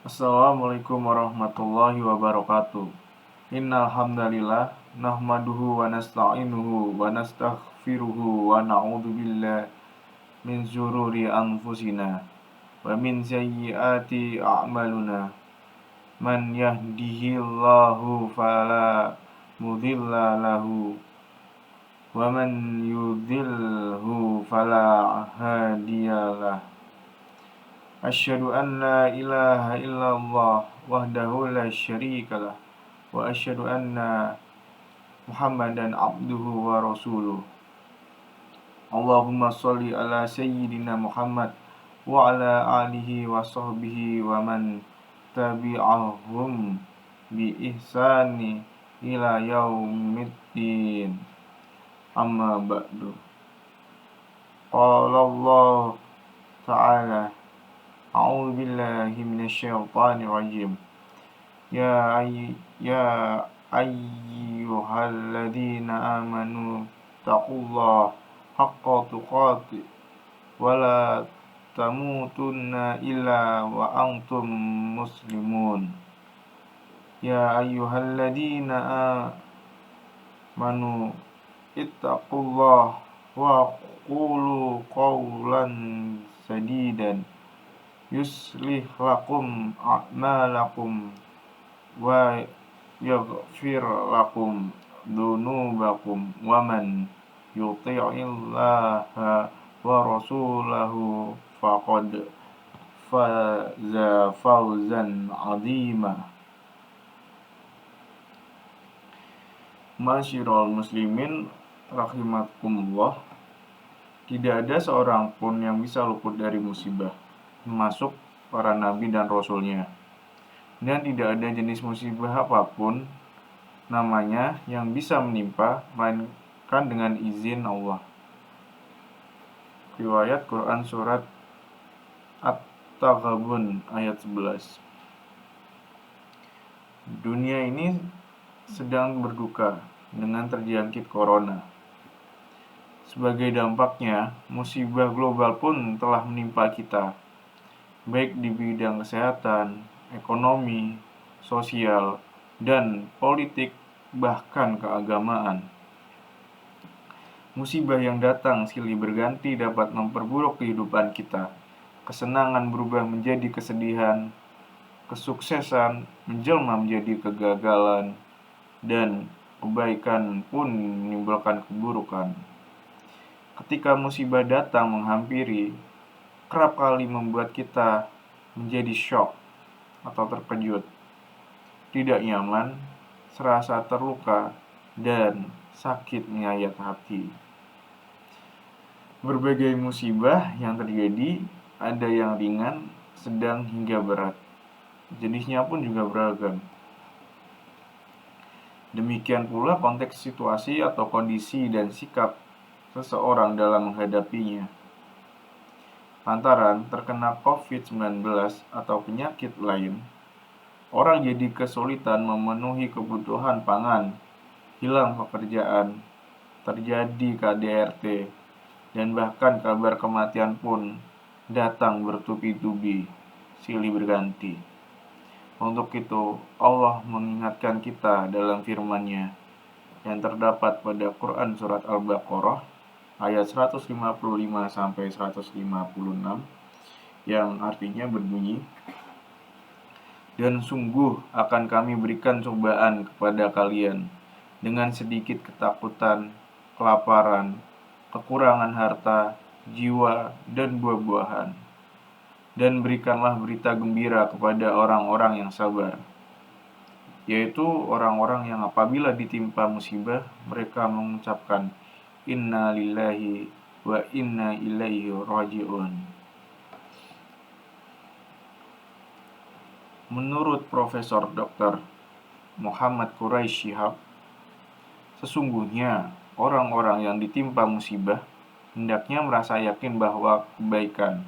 Assalamualaikum warahmatullahi wabarakatuh. Innal hamdalillah nahmaduhu wa nasta'inuhu wa nastaghfiruhu wa na'udzu billahi min syururi anfusina wa min sayyiati a'maluna. Man yahdihillahu fala mudilla lahu wa man yudhilhu fala hadiyalah. Asyhadu an la ilaha illallah wahdahu la syarikalah wa asyhadu anna Muhammadan abduhu wa rasuluh. Allahumma sholli ala sayyidina Muhammad wa ala alihi wa sahbihi wa man tabi'ahum bi ihsani ila yaumiddin. Amma ba'du. Qala Allah ta'ala A'udzu billahi minasyaitonir rajim. Ya ayyuhalladzina amanu taqullaha haqqa tuqatih wa la tamutunna illa wa antum muslimun. Ya ayyuhalladzina amanu ittaqullaha wa qulu qawlan sadidan yuslih lakum a'malakum wa yaghfir lakum dzunubakum wa man yuti'illaha wa rasulahu faqad faza fawzan 'azima. Masyiral muslimin rahimakumullah. Tidak ada seorang pun yang bisa luput dari musibah, termasuk para nabi dan rasulnya. Dan tidak ada jenis musibah apapun namanya yang bisa menimpa melainkan dengan izin Allah. Riwayat Quran surat At-Taghabun ayat 11. Dunia ini sedang berduka dengan terjangkit corona. Sebagai dampaknya, musibah global pun telah menimpa kita, baik di bidang kesehatan, ekonomi, sosial, dan politik, bahkan keagamaan. Musibah yang datang silih berganti dapat memperburuk kehidupan kita. Kesenangan berubah menjadi kesedihan, kesuksesan menjelma menjadi kegagalan, dan kebaikan pun menimbulkan keburukan. Ketika musibah datang menghampiri, kerap kali membuat kita menjadi syok atau terkejut, tidak nyaman, serasa terluka, dan sakit menyayat hati. Berbagai musibah yang terjadi, ada yang ringan, sedang, hingga berat. Jenisnya pun juga beragam. Demikian pula konteks situasi atau kondisi dan sikap seseorang dalam menghadapinya. Lantaran terkena COVID-19 atau penyakit lain, orang jadi kesulitan memenuhi kebutuhan pangan, hilang pekerjaan, terjadi KDRT, dan bahkan kabar kematian pun datang bertubi-tubi, silih berganti. Untuk itu, Allah mengingatkan kita dalam firman-Nya yang terdapat pada Quran surat Al-Baqarah ayat 155 sampai 156 yang artinya berbunyi, dan sungguh akan kami berikan cobaan kepada kalian dengan sedikit ketakutan, kelaparan, kekurangan harta, jiwa, dan buah-buahan. Dan berikanlah berita gembira kepada orang-orang yang sabar, yaitu orang-orang yang apabila ditimpa musibah, mereka mengucapkan Inna lillahi wa inna ilaihi raji'un. Menurut Profesor Dr. Muhammad Quraisy Shihab, sesungguhnya orang-orang yang ditimpa musibah hendaknya merasa yakin bahwa kebaikan,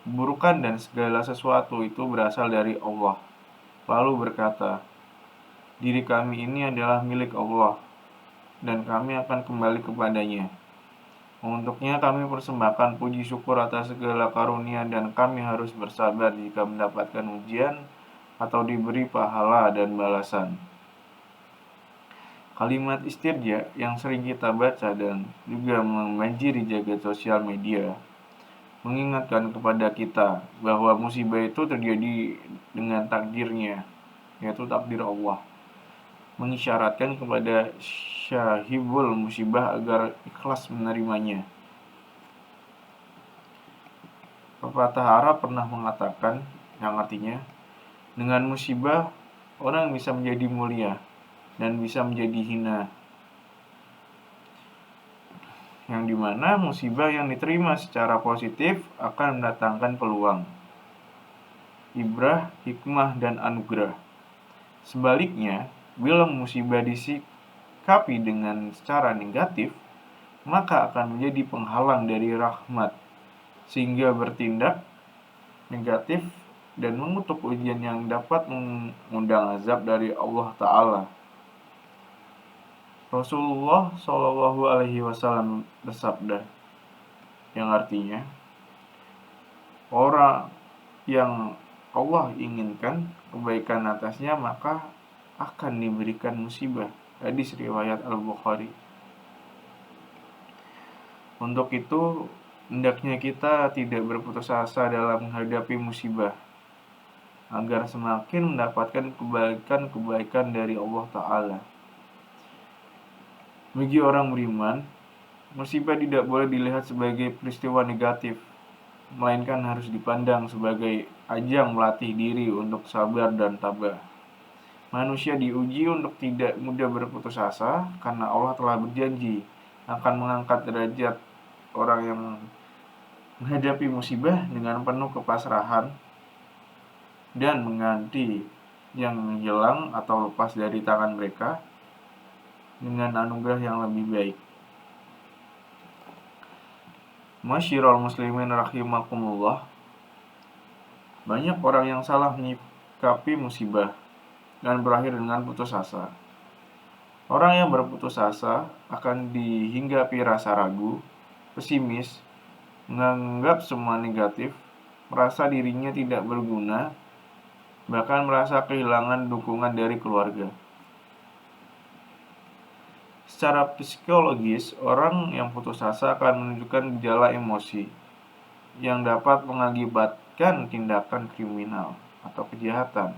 keburukan, dan segala sesuatu itu berasal dari Allah. Lalu berkata, diri kami ini adalah milik Allah, dan kami akan kembali kepadanya. Untuknya kami persembahkan puji syukur atas segala karunia dan kami harus bersabar jika mendapatkan ujian atau diberi pahala dan balasan. Kalimat istirja yang sering kita baca dan juga membanjiri jagat sosial media mengingatkan kepada kita bahwa musibah itu terjadi dengan takdirnya, yaitu takdir Allah. Mengisyaratkan kepada syahibul musibah agar ikhlas menerimanya. Pepatah Arab pernah mengatakan yang artinya, dengan musibah orang bisa menjadi mulia dan bisa menjadi hina. Yang dimana musibah yang diterima secara positif akan mendatangkan peluang, ibrah, hikmah, dan anugerah. Sebaliknya, bila musibah disikapi dengan secara negatif, maka akan menjadi penghalang dari rahmat, sehingga bertindak negatif dan mengutuk ujian yang dapat mengundang azab dari Allah Ta'ala. Rasulullah Shallallahu Alaihi Wasallam bersabda, yang artinya, orang yang Allah inginkan kebaikan atasnya maka akan diberikan musibah. Hadis riwayat Al-Bukhari. Untuk itu, hendaknya kita tidak berputus asa dalam menghadapi musibah, agar semakin mendapatkan kebaikan-kebaikan dari Allah Ta'ala. Bagi orang beriman, musibah tidak boleh dilihat sebagai peristiwa negatif, melainkan harus dipandang sebagai ajang melatih diri untuk sabar dan tabah. Manusia diuji untuk tidak mudah berputus asa, karena Allah telah berjanji akan mengangkat derajat orang yang menghadapi musibah dengan penuh kepasrahan dan mengganti yang hilang atau lepas dari tangan mereka dengan anugerah yang lebih baik. Masyiral muslimin rahimakumullah. Banyak orang yang salah menyikapi musibah dan berakhir dengan putus asa. Orang yang berputus asa akan dihinggapi rasa ragu, pesimis, menganggap semua negatif, merasa dirinya tidak berguna, bahkan merasa kehilangan dukungan dari keluarga. Secara psikologis, orang yang putus asa akan menunjukkan gejala emosi yang dapat mengakibatkan tindakan kriminal atau kejahatan.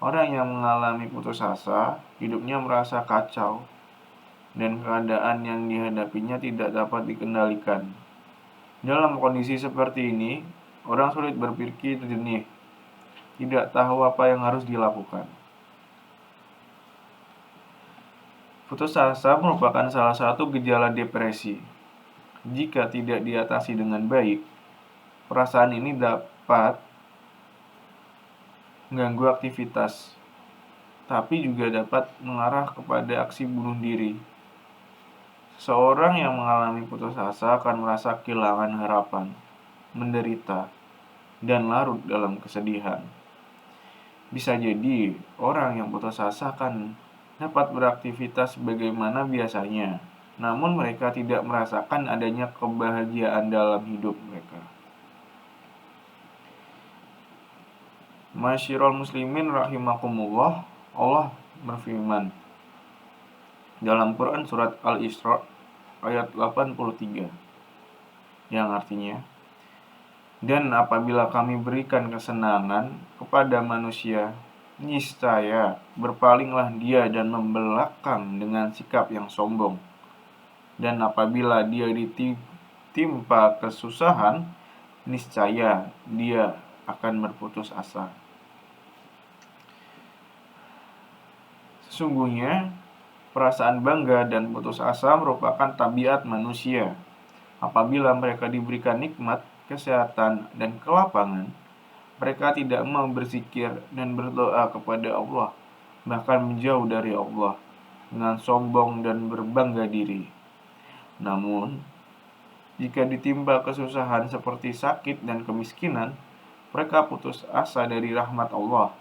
Orang yang mengalami putus asa, hidupnya merasa kacau, dan keadaan yang dihadapinya tidak dapat dikendalikan. Dalam kondisi seperti ini, orang sulit berpikir jernih, tidak tahu apa yang harus dilakukan. Putus asa merupakan salah satu gejala depresi. Jika tidak diatasi dengan baik, perasaan ini dapat mengganggu aktivitas, tapi juga dapat mengarah kepada aksi bunuh diri. Seorang yang mengalami putus asa akan merasa kehilangan harapan, menderita, dan larut dalam kesedihan. Bisa jadi orang yang putus asa akan dapat beraktivitas sebagaimana biasanya, namun mereka tidak merasakan adanya kebahagiaan dalam hidup mereka. Masyiral muslimin rahimakumullah, Allah berfirman dalam Quran surat Al-Isra ayat 83, yang artinya, dan apabila kami berikan kesenangan kepada manusia, niscaya berpalinglah dia dan membelakang dengan sikap yang sombong. Dan apabila dia ditimpa kesusahan, niscaya dia akan berputus asa. Sesungguhnya, perasaan bangga dan putus asa merupakan tabiat manusia. Apabila mereka diberikan nikmat, kesehatan, dan kelapangan, mereka tidak mau berzikir dan berdoa kepada Allah, bahkan menjauh dari Allah dengan sombong dan berbangga diri. Namun, jika ditimpa kesusahan seperti sakit dan kemiskinan, mereka putus asa dari rahmat Allah.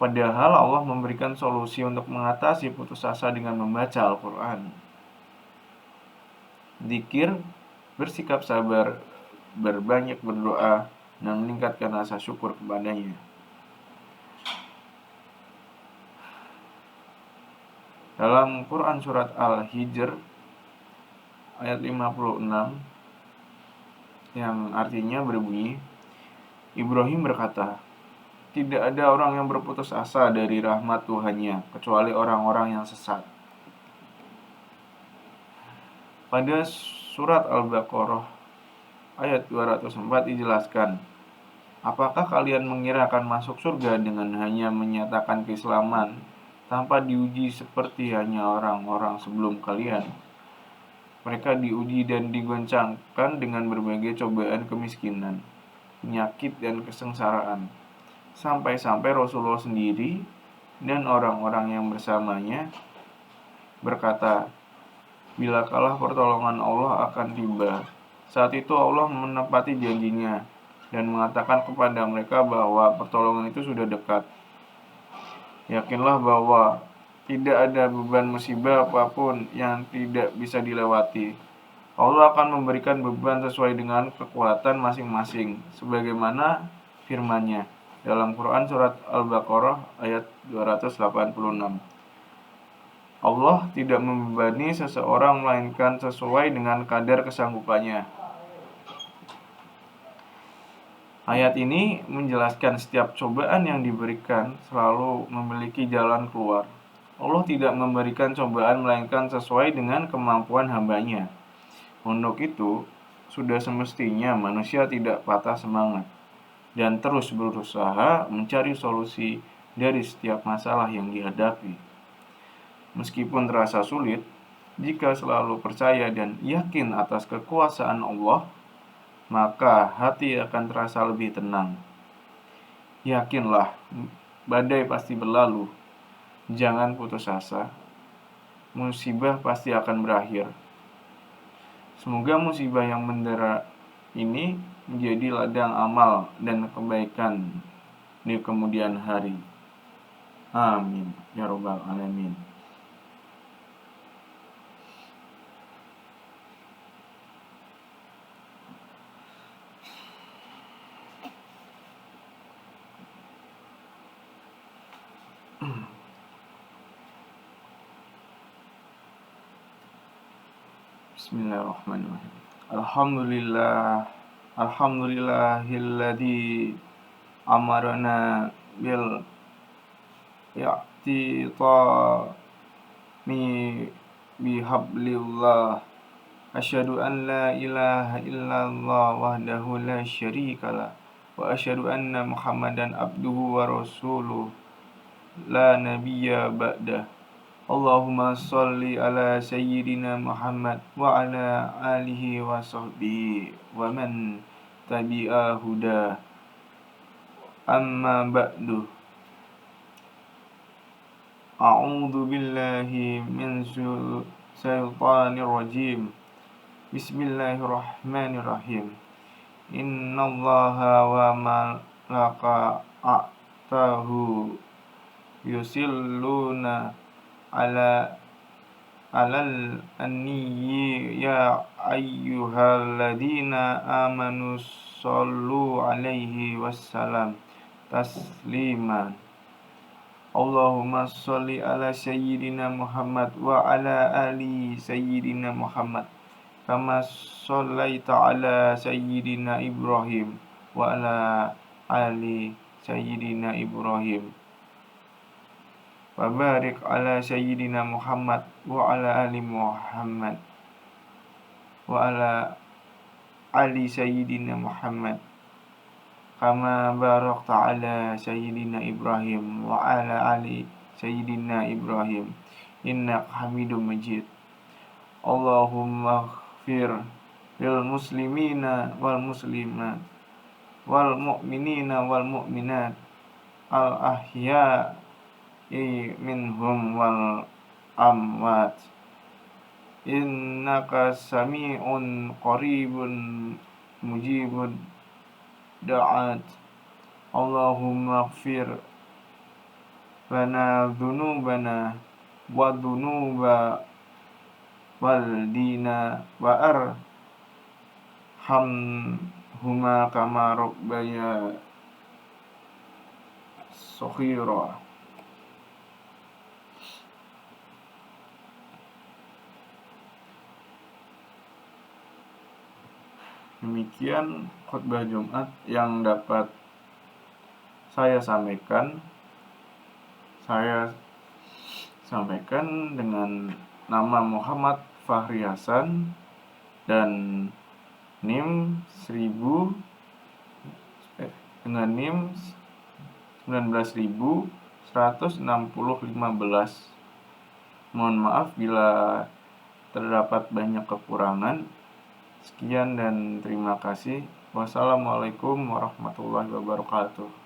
Padahal Allah memberikan solusi untuk mengatasi putus asa dengan membaca Al-Quran. zikir, bersikap sabar, berbanyak berdoa, dan meningkatkan rasa syukur kepadanya. Dalam Quran surat Al-Hijr ayat 56 yang artinya berbunyi, Ibrahim berkata, tidak ada orang yang berputus asa dari rahmat Tuhannya kecuali orang-orang yang sesat. Pada surat Al-Baqarah ayat 204 dijelaskan, apakah kalian mengira akan masuk surga dengan hanya menyatakan keislaman tanpa diuji seperti hanya orang-orang sebelum kalian? Mereka diuji dan digoncangkan dengan berbagai cobaan kemiskinan, penyakit, dan kesengsaraan. Sampai-sampai Rasulullah sendiri dan orang-orang yang bersamanya berkata, bila kalah pertolongan Allah akan tiba. Saat itu Allah menepati janjinya dan mengatakan kepada mereka bahwa pertolongan itu sudah dekat. Yakinlah bahwa tidak ada beban musibah apapun yang tidak bisa dilewati. Allah akan memberikan beban sesuai dengan kekuatan masing-masing, sebagaimana firman-Nya dalam Quran surat Al-Baqarah ayat 286. Allah tidak membebani seseorang melainkan sesuai dengan kadar kesanggupannya. Ayat ini menjelaskan setiap cobaan yang diberikan selalu memiliki jalan keluar. Allah tidak memberikan cobaan melainkan sesuai dengan kemampuan hamba-Nya. Untuk itu, sudah semestinya manusia tidak patah semangat dan terus berusaha mencari solusi dari setiap masalah yang dihadapi. Meskipun terasa sulit, jika selalu percaya dan yakin atas kekuasaan Allah, maka hati akan terasa lebih tenang. Yakinlah, badai pasti berlalu. Jangan putus asa. Musibah pasti akan berakhir. Semoga musibah yang mendera ini menjadi ladang amal dan kebaikan di kemudian hari. Amin. Ya Rabbal Alamin. Bismillahirrahmanirrahim. Alhamdulillahilladzi amarna bil i'titami bihablillah. Asyhadu an la ilaha illallah wahdahu la syarikalah wa asyhadu anna Muhammadan abduhu wa rasuluh la nabiyya ba'dah. Allahumma sholli ala sayyidina Muhammad wa ala alihi wa sahbihi wa man tabi'a huda. Amma ba'du. A'udzu billahi min syaitanir rajim. Bismillahirrahmanirrahim. Innallaha wa malaikatahu yusilluna alal anniyyi ya ayyuhalladzina amanu shollu alaihi wassalam tasliman. Allahumma sholli ala sayyidina Muhammad wa ala ali sayyidina Muhammad kama shallaita ala sayyidina Ibrahim wa ala ali sayyidina Ibrahim. Wa barik ala sayyidina Muhammad wa ala ali Muhammad wa ala ali sayyidina Muhammad kama barakta ala sayyidina Ibrahim wa ala ali sayyidina Ibrahim innaka Hamidum Majid. Allahumma ighfir lil muslimina wal muslimat wal mu'minina wal mu'minat al ahya'i minhum wal amwat innaka sami'un qaribun mujibud da'at. Allahumma ighfir lana dhunubana wa dhunuba wal dina wa arhamhuma kama rabbaya shaghira. Demikian khutbah Jumat yang dapat saya sampaikan. Saya sampaikan dengan nama Muhammad Fahri Hasan dan NIM 19.16015. Mohon maaf bila terdapat banyak kekurangan. Sekian dan terima kasih. Wassalamualaikum warahmatullahi wabarakatuh.